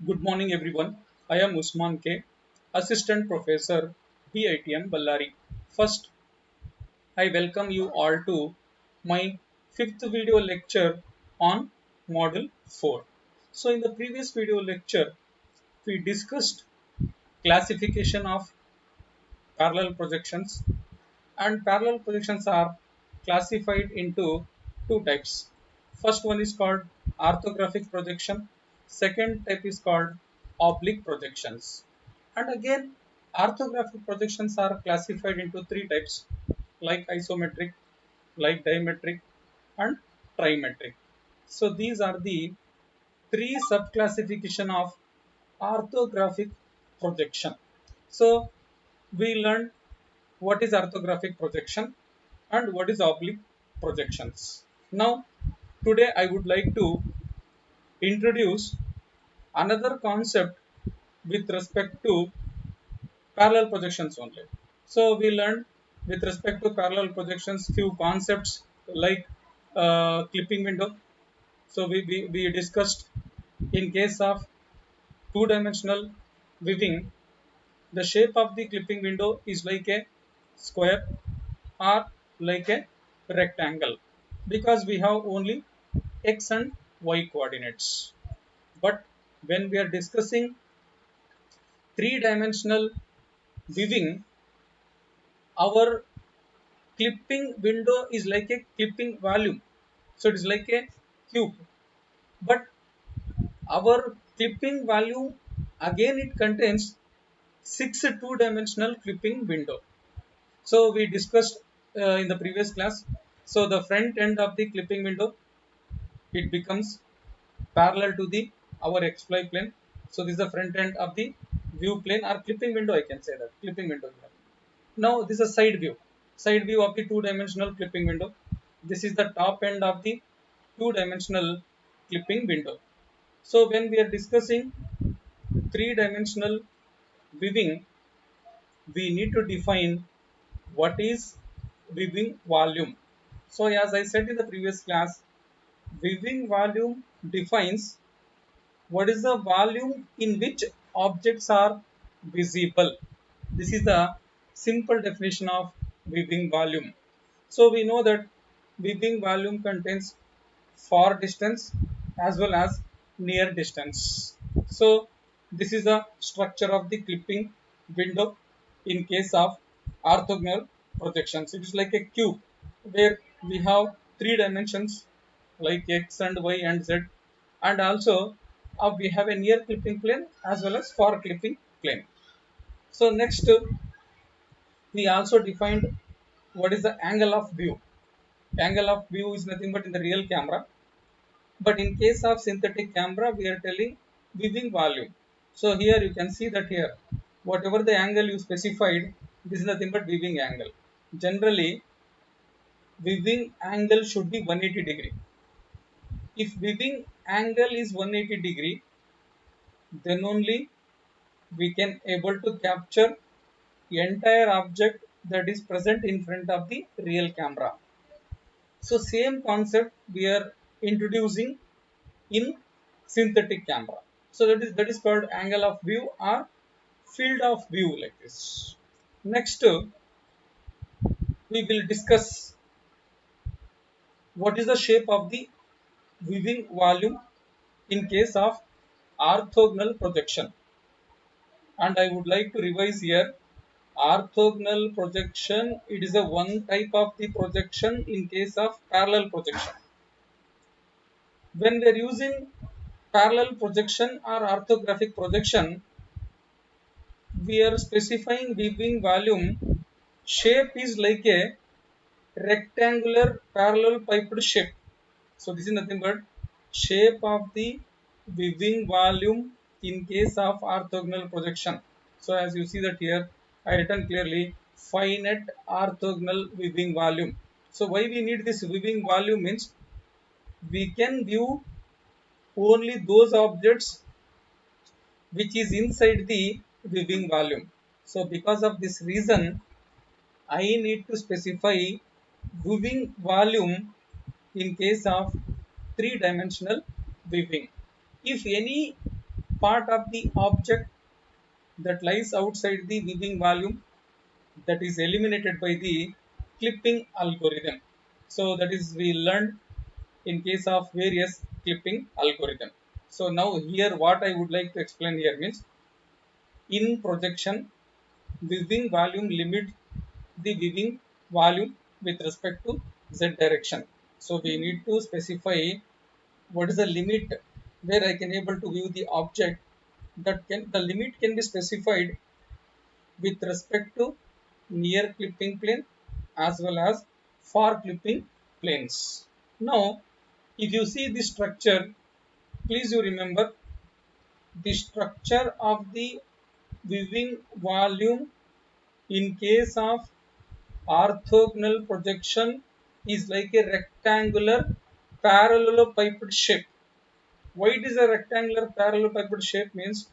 Good morning, everyone. I am Usman K, Assistant Professor, BITM Ballari. First, I welcome you all to my fifth video lecture on Module 4. So, in the previous video lecture, we discussed classification of parallel projections, and parallel projections are classified into two types. First one is called orthographic projection. Second type is called oblique projections. And again, orthographic projections are classified into three types, like isometric, like diametric, and trimetric. So these are the three subclassification of orthographic projection. So we learned what is orthographic projection and what is oblique projections. Now, today I would like to introduce another concept with respect to parallel projections only. So, we learned with respect to parallel projections few concepts like clipping window. So, we discussed in case of two-dimensional viewing, the shape of the clipping window is like a square or like a rectangle because we have only x and y coordinates. But when we are discussing three-dimensional viewing, our clipping window is like a clipping volume. So it is like a cube. But our clipping volume again it contains six two-dimensional clipping window. So we discussed in the previous class. So the front end of the clipping window it becomes parallel to the our xy plane. So this is the front end of the view plane or clipping window. I can say that clipping window. Now this is a side view of the two-dimensional clipping window. This is the top end of the two-dimensional clipping window. So when we are discussing three-dimensional viewing, we need to define what is viewing volume. So as I said in the previous class, viewing volume defines what is the volume in which objects are visible. This is the simple definition of viewing volume. So we know that viewing volume contains far distance as well as near distance. So this is the structure of the clipping window in case of orthogonal projections. It is like a cube where we have three dimensions like x and y and z, and also we have a near clipping plane as well as far clipping plane. So next we also defined what is the angle of view. Angle of view is nothing but in the real camera, but in case of synthetic camera we are telling viewing volume. So here you can see that here whatever the angle you specified, this is nothing but viewing angle. Generally viewing angle should be 180 degree. If viewing angle is 180 degree, then only we can able to capture entire object that is present in front of the real camera. So same concept we are introducing in synthetic camera. So that is called angle of view or field of view like this. Next we will discuss what is the shape of the viewing volume in case of orthogonal projection. And I would like to revise here orthogonal projection. It is a one type of the projection in case of parallel projection. When we are using parallel projection or orthographic projection, we are specifying viewing volume. Shape is like a rectangular parallel piped shape. So this is nothing but shape of the viewing volume in case of orthogonal projection. So as you see that here, I written clearly finite orthogonal viewing volume. So why we need this viewing volume means we can view only those objects which is inside the viewing volume. So because of this reason, I need to specify viewing volume in case of three-dimensional viewing. If any part of the object that lies outside the weaving volume that is eliminated by the clipping algorithm. So that is we learned in case of various clipping algorithm. So now here what I would like to explain here means in projection weaving volume limit the weaving volume with respect to z direction. So we need to specify what is the limit where I can able to view the object that can the limit can be specified with respect to near clipping plane as well as far clipping planes. Now, if you see the structure, please you remember the structure of the weaving volume in case of orthogonal projection is like a rectangular parallelepiped shape. Why it is a rectangular parallelepiped shape means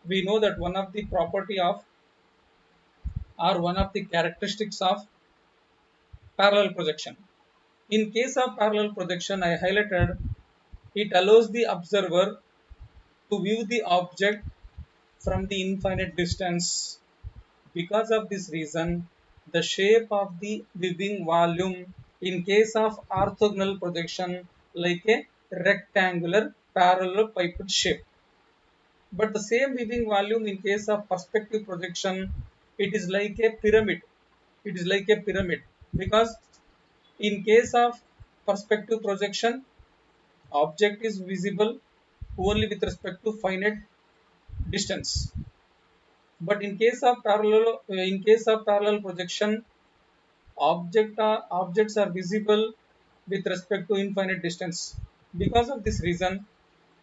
we know that one of the property of or one of the characteristics of parallel projection. In case of parallel projection, I highlighted it allows the observer to view the object from the infinite distance. Because of this reason, the shape of the weaving volume in case of orthogonal projection like a rectangular parallelepiped shape. But the same weaving volume in case of perspective projection, it is like a pyramid. It is like a pyramid because in case of perspective projection, object is visible only with respect to finite distance. But in case of parallel projection, objects are visible with respect to infinite distance. Because of this reason,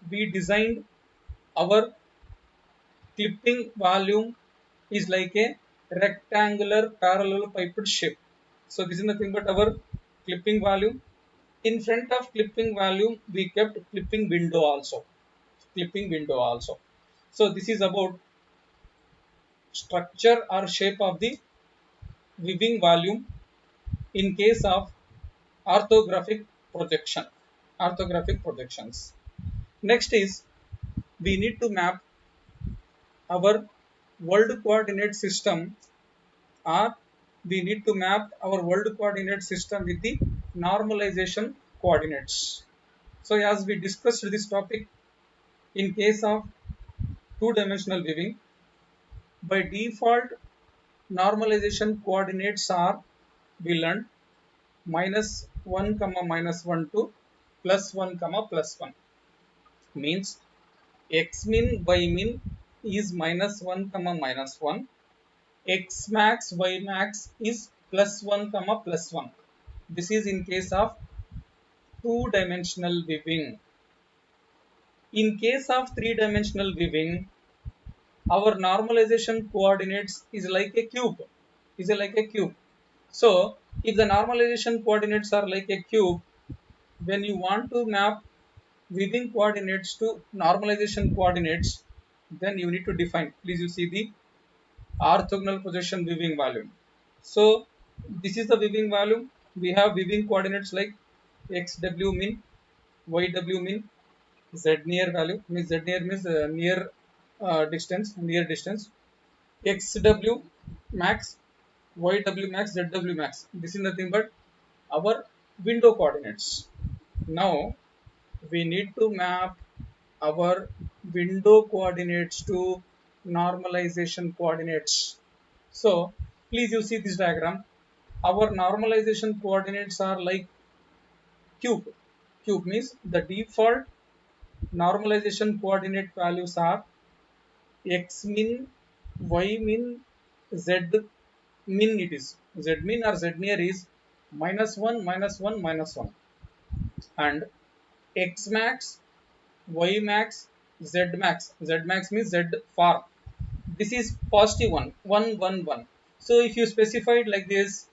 we designed our clipping volume is like a rectangular parallelepiped shape. So this is nothing but our clipping volume. In front of clipping volume, we kept clipping window also. Clipping window also. So this is about structure or shape of the weaving volume in case of orthographic projection. Orthographic projections. Next is we need to map our world coordinate system or we need to map our world coordinate system with the normalization coordinates. So as we discussed this topic in case of two-dimensional weaving, by default normalization coordinates are we learned minus 1 comma minus 1 to plus 1 comma plus 1 means x min y min is minus 1 comma minus 1, x max y max is plus 1 comma plus 1. This is in case of two dimensional weaving. In case of three dimensional weaving, our normalization coordinates is like a cube, so if the normalization coordinates are like a cube, when you want to map weaving coordinates to normalization coordinates, then you need to define, please you see the orthogonal projection weaving volume. So this is the weaving volume. We have weaving coordinates like xw min, yw min, z near value means z near means near near distance, xw max, yw max, zw max. This is nothing but our window coordinates. Now we need to map our window coordinates to normalization coordinates. So please you see this diagram. Our normalization coordinates are like cube. Cube means the default normalization coordinate values are x min, y min, z min. It is z min or z near is minus 1, minus 1, minus 1, and x max, y max, z max. Z max means z far. This is positive 1, 1, 1, 1. So if you specify it like this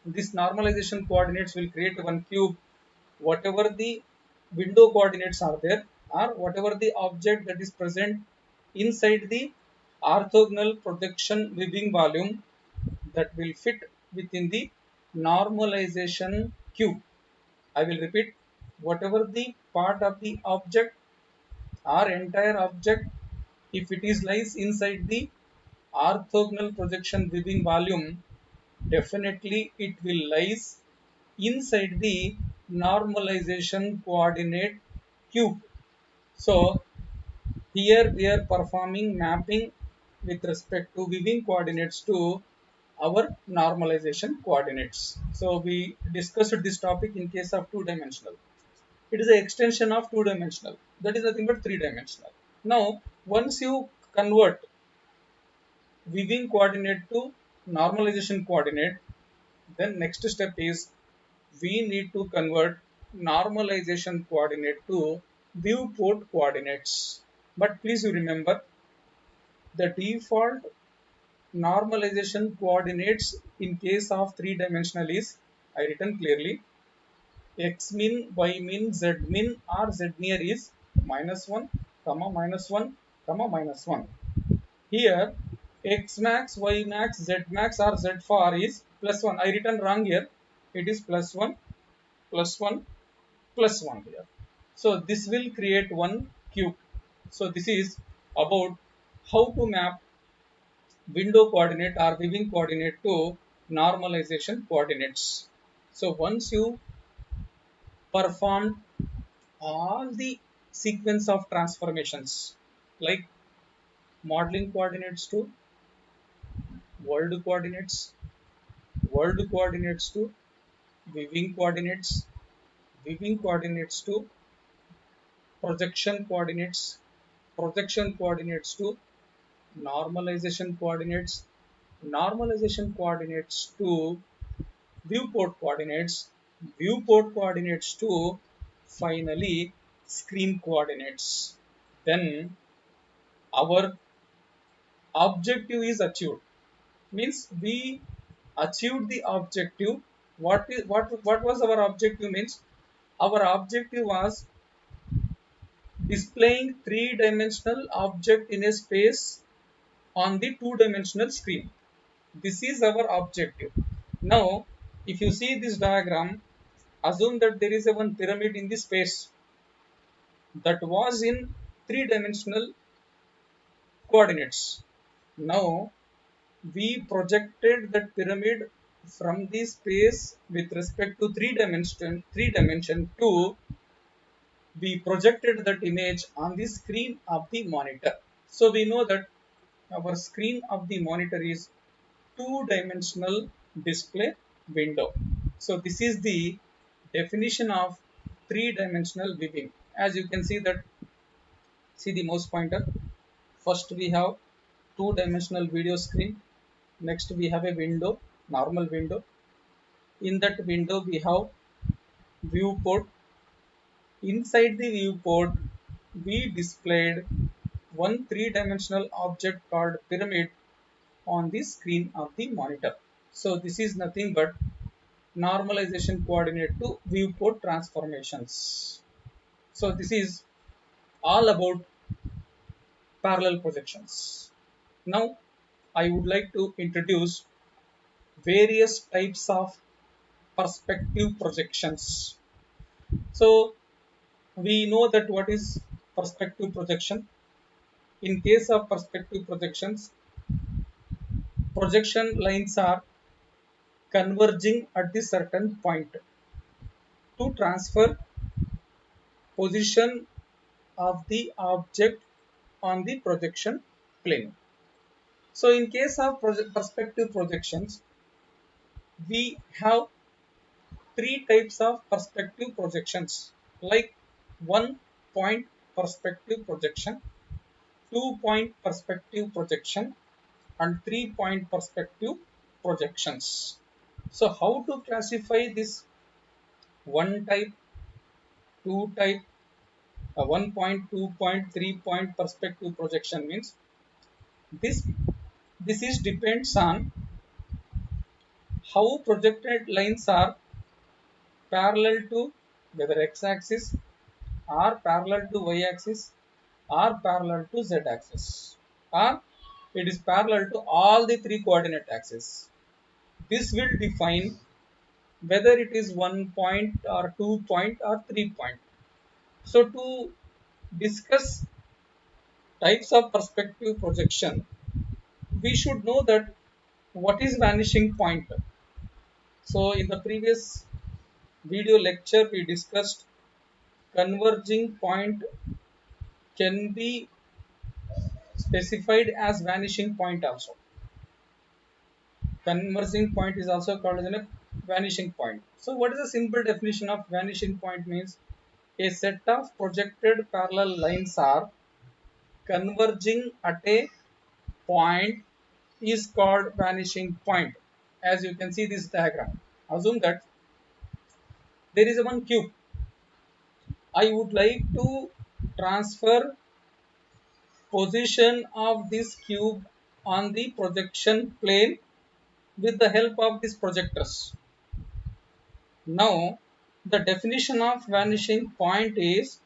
normalization coordinates will create one cube. Whatever the window coordinates are there, or whatever the object that is present inside the orthogonal projection weaving volume, that will fit within the normalization cube. I will repeat, whatever the part of the object or entire object If it is lies inside the orthogonal projection within volume, definitely it will lies inside the normalization coordinate cube. So here we are performing mapping with respect to Wevin coordinates to our normalization coordinates. So we discussed this topic in case of two-dimensional. It is an extension of two-dimensional. That is nothing but three-dimensional. Now, once you convert Wevin coordinate to normalization coordinate, then next step is we need to convert normalization coordinate to viewport coordinates. But please you remember the default normalization coordinates in case of three-dimensional is I written clearly x min, y min, z min or z near is -1, comma -1, comma -1. Here x max, y max, z max or z far is +1. I written wrong here. It is +1, +1, +1 here. So this will create one cube. So this is about how to map window coordinate or Wevin coordinate to normalization coordinates. So once you perform all the sequence of transformations like modeling coordinates to world coordinates, world coordinates to Wevin coordinates, Wevin coordinates to projection coordinates, projection coordinates to normalization coordinates, normalization coordinates to viewport coordinates, viewport coordinates to finally screen coordinates. Then our objective is achieved. Means we achieved the objective. What was our objective? Means our objective was displaying three-dimensional object in a space on the two-dimensional screen. This is our objective. Now, if you see this diagram, assume that there is a one pyramid in the space that was in three-dimensional coordinates. Now, we projected that pyramid from the space with respect to three dimension to we projected that image on the screen of the monitor. So we know that our screen of the monitor is two-dimensional display window. So this is the definition of three-dimensional viewing. As you can see that, see the mouse pointer. First we have two-dimensional video screen. Next we have a window, normal window. In that window we have viewport. Inside the viewport we displayed one three-dimensional object called pyramid on the screen of the monitor. So this is nothing but normalization coordinate to viewport transformations. So this is all about parallel projections. Now I would like to introduce various types of perspective projections. So we know that what is perspective projection. In case of perspective projections, projection lines are converging at the certain point to transfer position of the object on the projection plane. So in case of perspective projections, we have three types of perspective projections like 1 point perspective projection, 2 point perspective projection and 3 point perspective projections. So how to classify this one type, two type, 1 point, 2 point, 3 point perspective projection means this this is depends on how projected lines are parallel to whether x-axis or parallel to y-axis or parallel to z-axis or it is parallel to all the three coordinate axes. This will define whether it is 1 point or 2 point or 3 point. So to discuss types of perspective projection, we should know that what is vanishing point. So in the previous video lecture we discussed converging point can be specified as vanishing point also. Converging point is also called as a vanishing point. So what is the simple definition of vanishing point means? A set of projected parallel lines are converging at a point is called vanishing point. As you can see this diagram, assume that there is a one cube. I would like to transfer position of this cube on the projection plane with the help of these projectors. Now, the definition of vanishing point is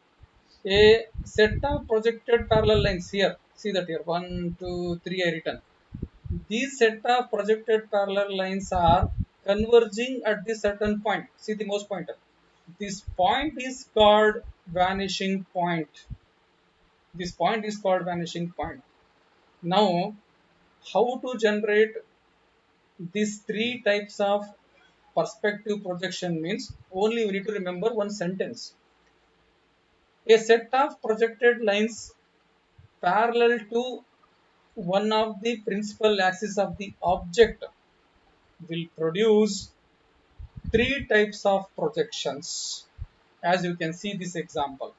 a set of projected parallel lines here. See that here, 1, 2, 3 I written. These set of projected parallel lines are converging at the certain point. See the mouse pointer. This point is called vanishing point. This point is called vanishing point. Now, how to generate these three types of perspective projection means only we need to remember one sentence. A set of projected lines parallel to one of the principal axis of the object will produce three types of projections. As you can see this example,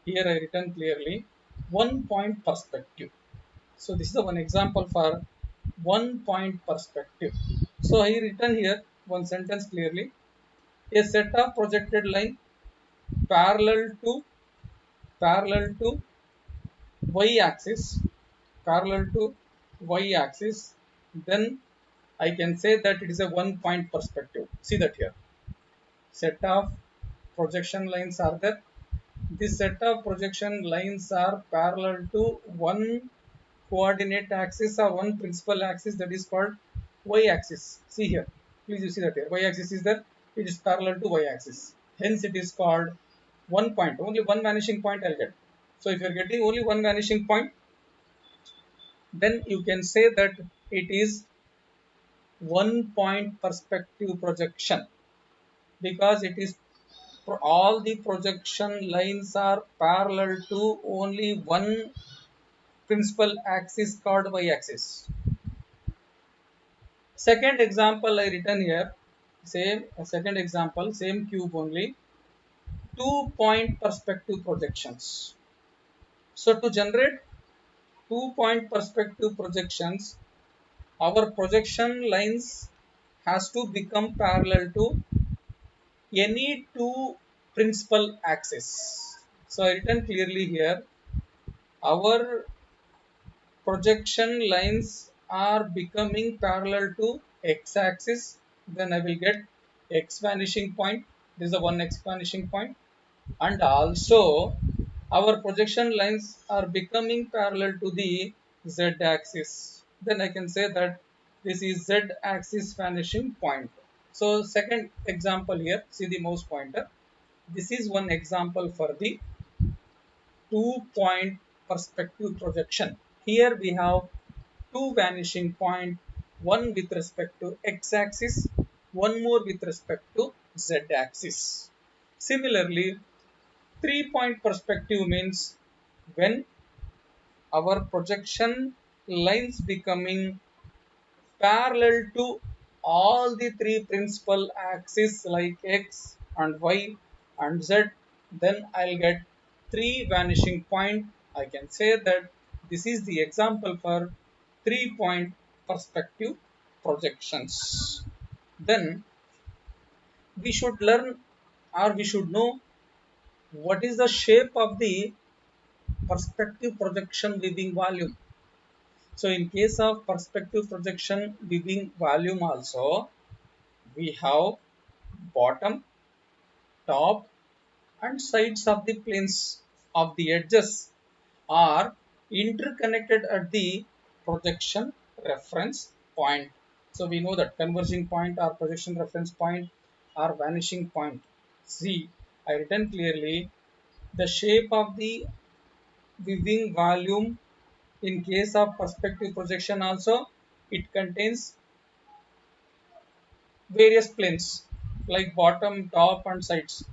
here I written clearly one point perspective. So this is the one example for one point perspective. So I written here one sentence clearly. A set of projected line parallel to y axis, parallel to y axis, then I can say that it is a one point perspective. See that here, set of projection lines are there. This set of projection lines are parallel to one coordinate axis or one principal axis, that is called y axis. See here, please you see that here y axis is there, it is parallel to y axis, hence it is called one point. Only one vanishing point I'll get. So if you're getting only one vanishing point, then you can say that it is one point perspective projection, because it is all the projection lines are parallel to only one principal axis called y axis. Second example I written here, same second example, same cube only, 2 point perspective projections. So to generate 2 point perspective projections, our projection lines has to become parallel to any two principal axes. So I written clearly here, our projection lines are becoming parallel to x axis, then I will get x vanishing point. This is the one x vanishing point. And also our projection lines are becoming parallel to the z axis, then I can say that this is z axis vanishing point. So second example here, see the mouse pointer, this is one example for the 2 point perspective projection. Here we have two vanishing point, one with respect to x axis, one more with respect to z axis. Similarly, 3 point perspective means when our projection lines becoming parallel to all the three principal axes like x and y and z, then I'll get three vanishing point. I can say that this is the example for 3 point perspective projections. Then we should learn, or we should know, what is the shape of the perspective projection Webern volume. So in case of perspective projection Webern volume also, we have bottom, top and sides of the planes of the edges are interconnected at the projection reference point. So we know that converging point or projection reference point or vanishing point. See, I written clearly the shape of the viewing volume in case of perspective projection also, it contains various planes like bottom, top and sides.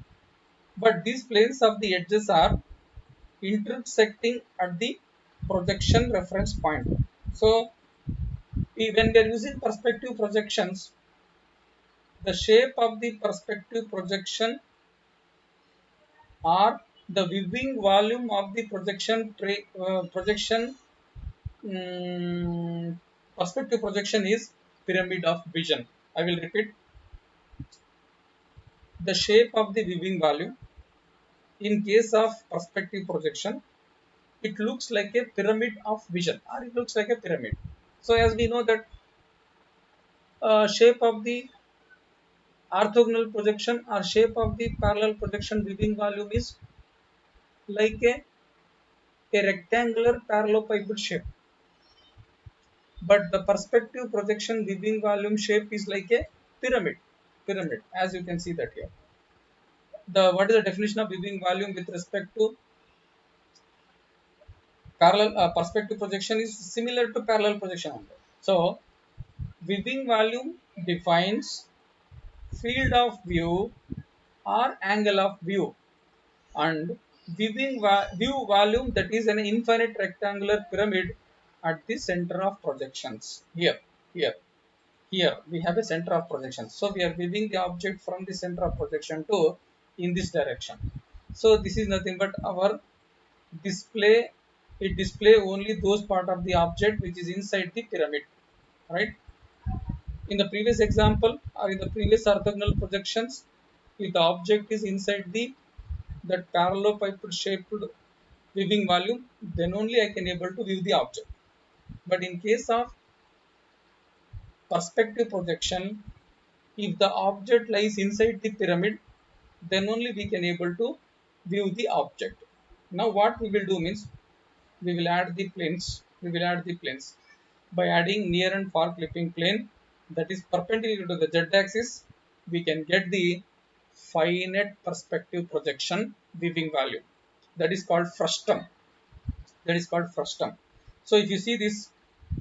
But these planes of the edges are intersecting at the projection reference point. So when we are using perspective projections, the shape of the perspective projection or the viewing volume of the projection perspective projection is pyramid of vision. I will repeat, the shape of the viewing volume in case of perspective projection, it looks like a pyramid of vision, or it looks like a pyramid. So as we know that shape of the orthogonal projection or shape of the parallel projection viewing volume is like a rectangular parallelepiped shape, but the perspective projection viewing volume shape is like a pyramid, as you can see that here. The what is the definition of viewing volume with respect to parallel perspective projection is similar to parallel projection only. So viewing volume defines field of view or angle of view, and view volume, that is an infinite rectangular pyramid at the center of projections. Here we have a center of projection, so we are viewing the object from the center of projection to in this direction. So this is nothing but our display. It display only those part of the object which is inside the pyramid, right? In the previous example or in the previous orthogonal projections, if the object is inside the that parallelepiped shaped viewing volume, then only I can able to view the object. But in case of perspective projection, if the object lies inside the pyramid, then only we can able to view the object. Now what we will do means, we will add the planes. We will add the planes by adding near and far clipping plane that is perpendicular to the z-axis. We can get the finite perspective projection viewing value. That is called frustum. That is called frustum. So if you see this,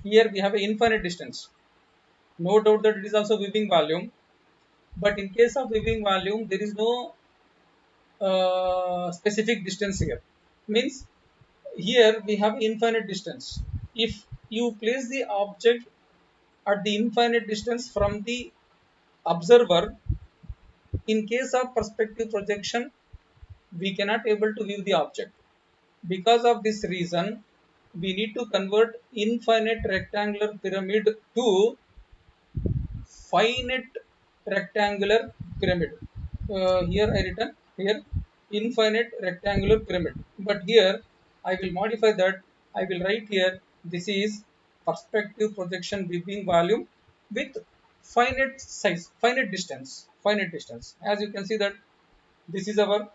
here we have an infinite distance. No doubt that it is also viewing volume, but in case of viewing volume, there is no specific distance here. Means here we have infinite distance. If you place the object at the infinite distance from the observer, in case of perspective projection, we cannot able to view the object. Because of this reason, we need to convert infinite rectangular pyramid to finite rectangular pyramid. Here I written here infinite rectangular pyramid, but here I will modify that. I will write here, this is perspective projection viewing volume with finite size, finite distance. As you can see that this is our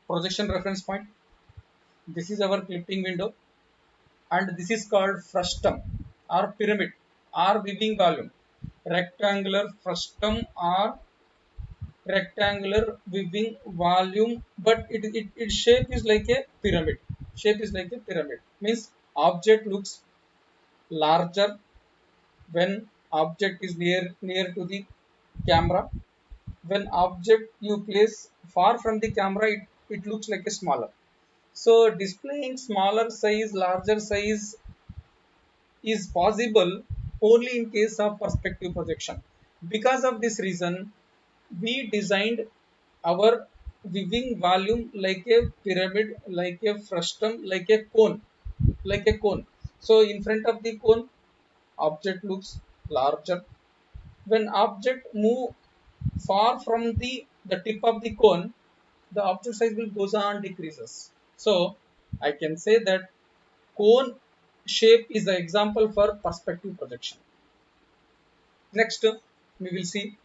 projection reference point, this is our clipping window, and this is called frustum or pyramid or viewing volume. Rectangular frustum or rectangular viewing volume, but its shape is like a pyramid. Shape is like a pyramid. Means object looks larger when object is near to the camera. When object you place far from the camera, it looks like a smaller. So displaying smaller size, larger size is possible only in case of perspective projection. Because of this reason, we designed our viewing volume like a pyramid, like a frustum, like a cone, like a cone. So in front of the cone, object looks larger. When object move far from the tip of the cone, the object size will goes on decreases. So I can say that cone shape is the example for perspective projection. Next, we will see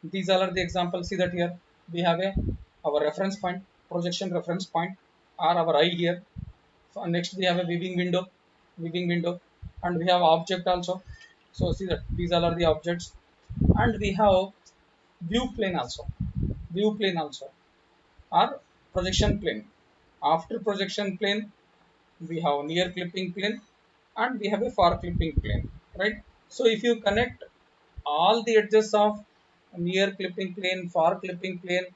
these all are the examples. See that here we have our reference point, projection reference point, or our eye here. So next we have a viewing window, and we have object also. So see that these all are the objects, and we have view plane also, or projection plane. After projection plane, we have near clipping plane and we have a far clipping plane, right? So if you connect all the edges of near clipping plane, far clipping plane,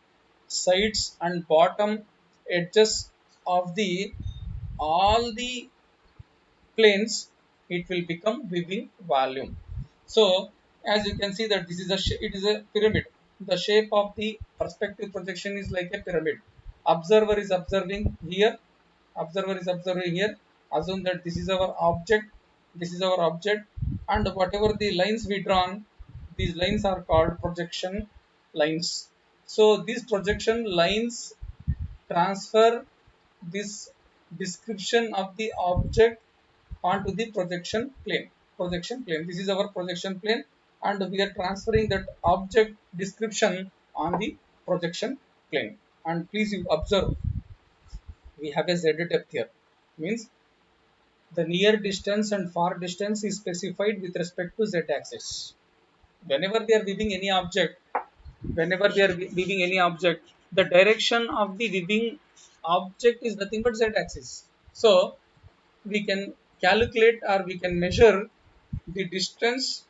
sides and bottom edges of the all the planes, it will become weaving volume. So as you can see that this is it is a pyramid. The shape of the perspective projection is like a pyramid. Observer is observing here, observer is observing here. Assume that this is our object, this is our object, and whatever the lines we drawn, these lines are called projection lines. So these projection lines transfer this description of the object onto the projection plane. This is our projection plane, and we are transferring that object description on the projection plane. And please you observe, we have a z depth here, means the near distance and far distance is specified with respect to z axis. Whenever we are weaving any object, whenever we are weaving any object, the direction of the weaving object is nothing but z axis. So we can calculate or we can measure the distance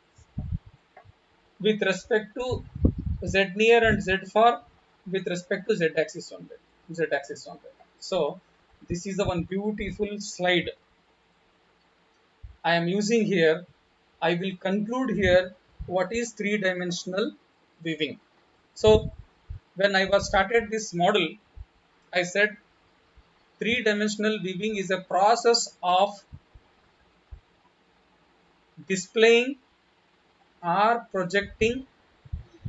with respect to z near and z far with respect to z axis only, z axis only. So this is the one beautiful slide I am using here. I will conclude here what is three-dimensional weaving. So when I was started this model, I said three-dimensional weaving is a process of displaying or projecting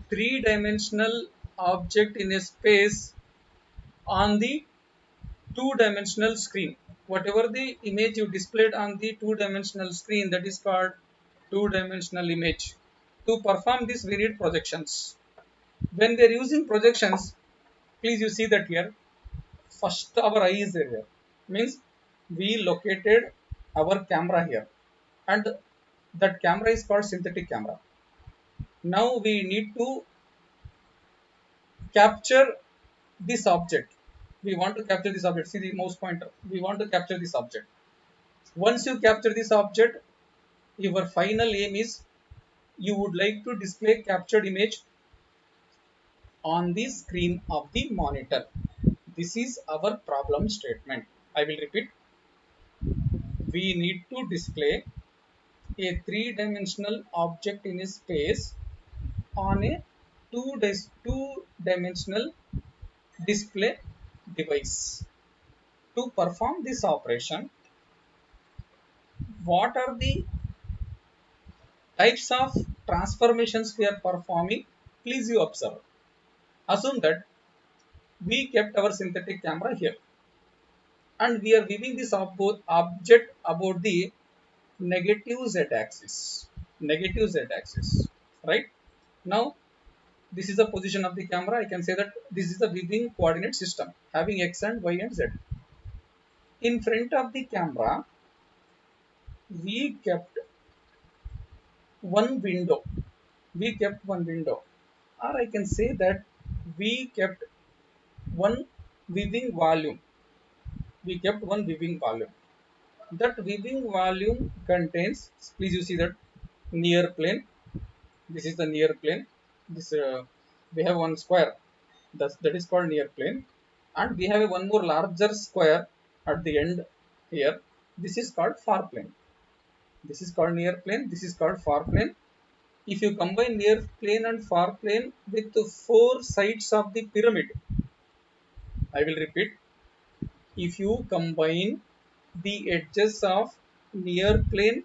three-dimensional object in a space on the two-dimensional screen. Whatever the image you displayed on the two-dimensional screen, that is called two-dimensional image. To perform this, we need projections. When we are using projections, please you see that here, first our eye is there. Means we located our camera here, and that camera is called synthetic camera. Now we need to capture this object. We want to capture this object. See the mouse pointer. We want to capture this object. Once you capture this object, your final aim is you would like to display captured image on the screen of the monitor. This is our problem statement. I will repeat. We need to display a three-dimensional object in a space on a two-dimensional display device. To perform this operation, what are the types of transformations we are performing? Please you observe. Assume that we kept our synthetic camera here and we are weaving this object about the negative z-axis. Negative z-axis, right? Now, this is the position of the camera. I can say that this is the weaving coordinate system having x and y and z. In front of the camera, we kept one window. We kept one window, or I can say that we kept one weaving volume. We kept one weaving volume. That weaving volume contains, please you see that near plane. This is the near plane. This we have one square. That is called near plane, and we have one more larger square at the end here. This is called far plane. This is called near plane. This is called far plane. If you combine near plane and far plane with the four sides of the pyramid, I will repeat. If you combine the edges of near plane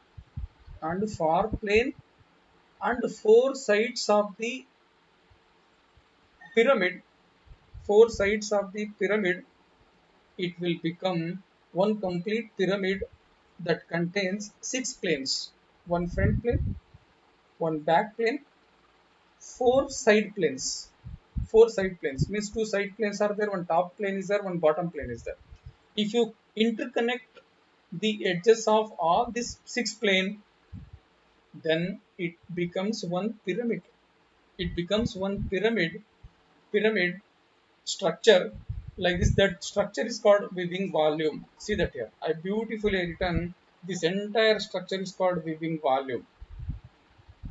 and far plane and four sides of the pyramid, four sides of the pyramid, it will become one complete pyramid that contains six planes: one front plane, one back plane, four side planes. Four side planes means two side planes are there, one top plane is there, one bottom plane is there. If you interconnect the edges of all these six plane, then it becomes one pyramid. It becomes one pyramid structure like this. That structure is called weaving volume. See that here. I beautifully written this entire structure is called weaving volume.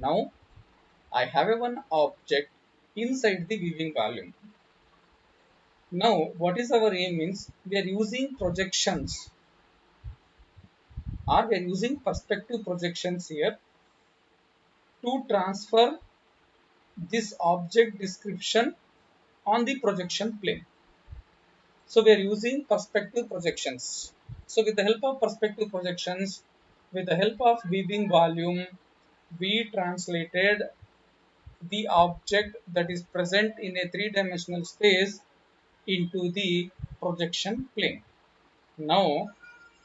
Now I have a one object inside the weaving volume. Now what is our aim means we are using projections or we are using perspective projections here to transfer this object description on the projection plane. So we are using perspective projections. So with the help of perspective projections, with the help of weaving volume, we translated the object that is present in a three-dimensional space into the projection plane. Now,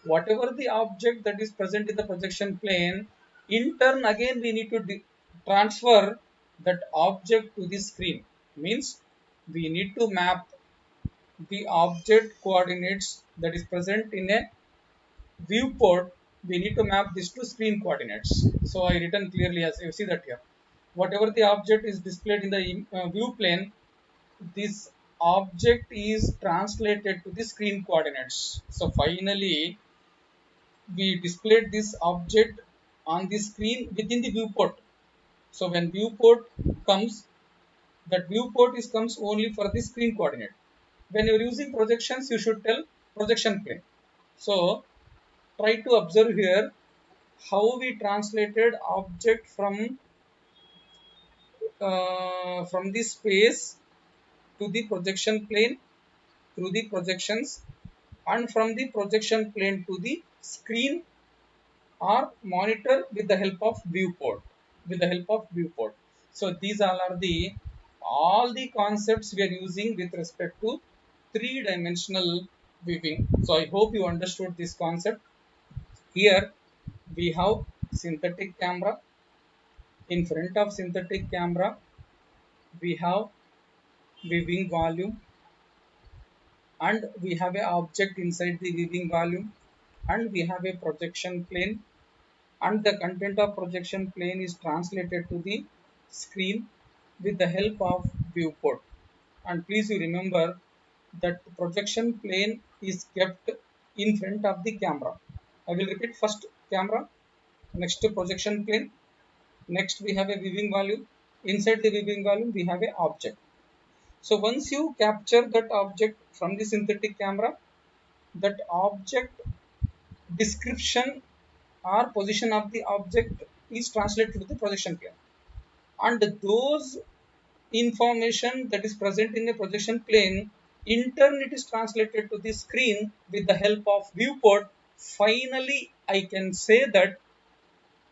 whatever the object that is present in the projection plane, in turn again we need to transfer that object to the screen. Means we need to map the object coordinates that is present in a viewport. We need to map this to screen coordinates. So I written clearly as you see that here. Whatever the object is displayed in the view plane, this object is translated to the screen coordinates. So finally, we displayed this object on the screen within the viewport. So when viewport comes, that viewport is comes only for the screen coordinate. When you are using projections, you should tell projection plane. So try to observe here how we translated object from the space to the projection plane through the projections, and from the projection plane to the screen or monitor with the help of viewport. So these all are the all the concepts we are using with respect to three-dimensional viewing. So I hope you understood this concept. Here we have synthetic camera. In front of synthetic camera we have viewing volume, and we have a object inside the viewing volume, and we have a projection plane, and the content of projection plane is translated to the screen with the help of viewport. And please you remember that projection plane is kept in front of the camera. I will repeat: first camera, next projection plane, next we have a viewing volume, inside the viewing volume we have a object. So once you capture that object from the synthetic camera, that object description or position of the object is translated to the projection plane, and those information that is present in the projection plane, in turn it is translated to the screen with the help of viewport. Finally I can say that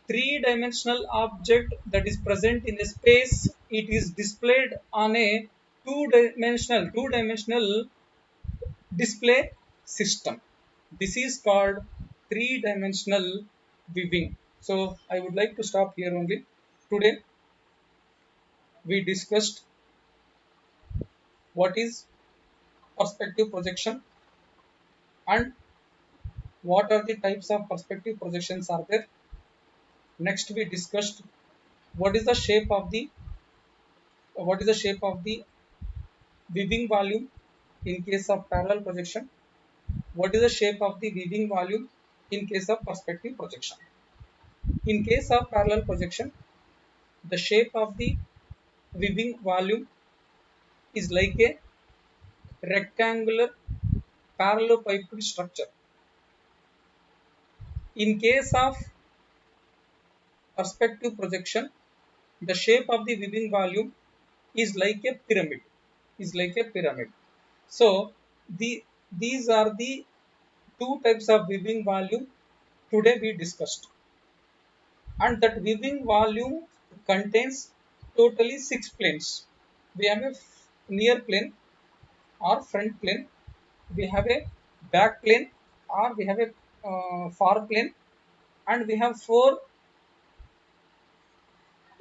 three-dimensional object that is present in a space, it is displayed on a two-dimensional display system. This is called three-dimensional viewing. So I would like to stop here only. Today we discussed what is perspective projection and what are the types of perspective projections are there. Next we discussed what is the shape of the viewing volume in case of parallel projection. What is the shape of the viewing volume in case of perspective projection? In case of parallel projection, the shape of the viewing volume is like a rectangular parallelepiped structure. In case of perspective projection, the shape of the viewing volume is like a pyramid. So these are the two types of viewing volume today we discussed, and that viewing volume contains totally six planes. We have a near plane or front plane, we have a back plane or we have a far plane, and we have four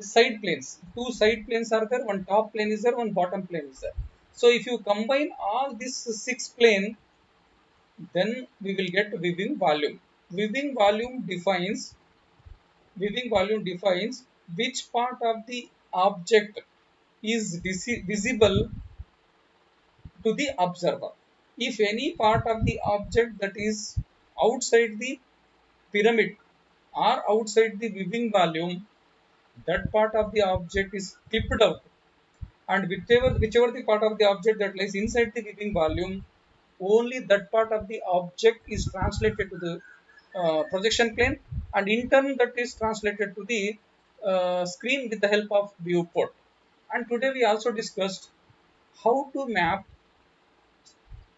side planes. Two side planes are there, one top plane is there, one bottom plane is there. So if you combine all these six plane, then we will get viewing volume. Viewing volume defines which part of the object is visible to the observer. If any part of the object that is outside the pyramid or outside the viewing volume, that part of the object is clipped out, and whichever the part of the object that lies inside the viewing volume, only that part of the object is translated to the projection plane, and in turn that is translated to the screen with the help of viewport. And today we also discussed how to map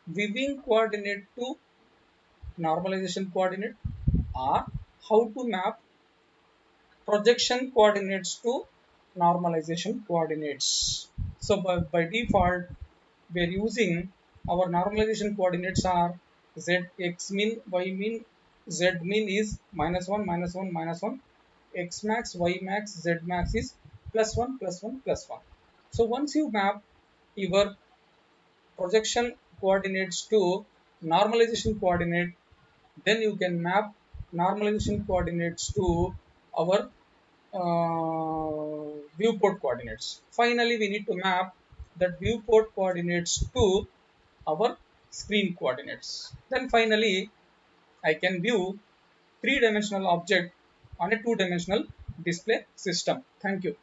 viewing coordinate to normalization coordinate, or how to map projection coordinates to normalization coordinates. So by default, we are using our normalization coordinates are z x min, y min. Z min is -1, -1, -1. X max, y max, z max is +1, +1, +1. So once you map your projection coordinates to normalization coordinate, then you can map normalization coordinates to our viewport coordinates. Finally, we need to map that viewport coordinates to our screen coordinates. Then finally, I can view three-dimensional object on a two-dimensional display system. Thank you.